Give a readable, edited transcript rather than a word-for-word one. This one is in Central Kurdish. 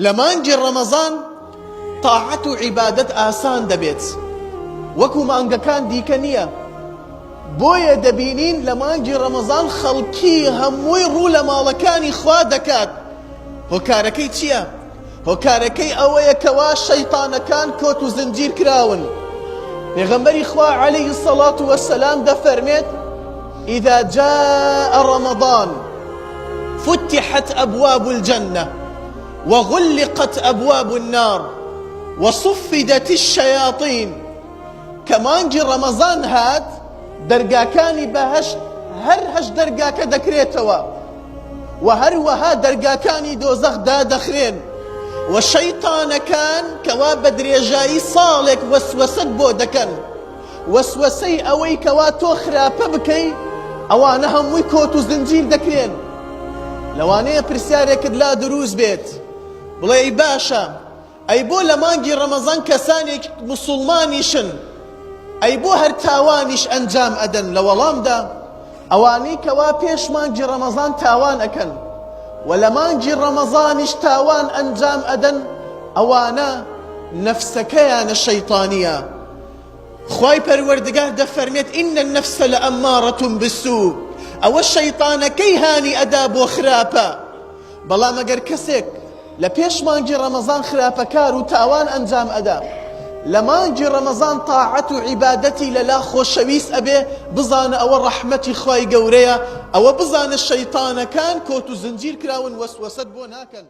لمانجی ڕەمەزان تاعەت و عیبادەت ئاسان دەبێت وەکو مانگەکان دیکە نییە. بۆیە دەبینین لە مانگی ڕەمەزان خەڵکی هەمووی ڕوو لە ماڵەکانی خوا دەکات. هۆکارەکەی چییە؟ هۆکارەکەی ئەوەیە کەوا شەیطانەکان کۆت و زنجیر کراون. پێغەمبەری خوا عەلەیهی السەڵات وەسەلام دەفەرمێت إذا جاء رمضان فتحت أبواب الجنة وغلقت أبواب النار وصفدت الشياطين. كمانجي رمضان هات دەرگاکانی بەهەشت هەر هەشت دەرگاکە دەکرێتەوە و هەروەها دەرگاکانی دۆزەخ دادەخرێن و شەیطانەکان کەوا بە درێژایی ساڵێک وەسوەسەت بۆ دەکەن. وەسوەسەی ئەوەی کەوا تۆ خراپە بکەی ئەوانە هەمووی کۆت و زنجیر دەکرێن. لەوانەیە پرسیارێکت لا دروست بێت بڵێ ئەی باشە ئەی بۆ لە مانگی ڕەمەزان کەسانێک موسڵمانیشن ئەی بۆ هەر تاوانیش ئەنجام ئەدەن؟ لە وەڵامدا ئەوانەی کەوا پێش مانگی ڕەمەزان تاوان ئەکەن و لە مانگی ڕەمەزانیش تاوان ئەنجام ئەدەن ئەوانە نەفسەکەیانە شەیطانیە. خوای پەروەردگار دەفەرمێت ئین النەفسە لەئەمارەة بالسوء. ئەوە شەیطانەکەی هانی ئەدا بۆ خراپە. بەڵام ئەگەر کەسێک لە پێش مانگی ڕەمەزان خراپەکار و تاوان ئەنجام ئەدا لە مانگی ڕەمەزان تاعەت و عیبادەتی لەلا خۆشەویست ئەبێ بزانە ئەوە ڕەحمەتی خوای گەورەیە. ئەوە بزانە شەیطانەکان کۆت و زنجیر کراون وەسوەسەت بۆ ناکەن.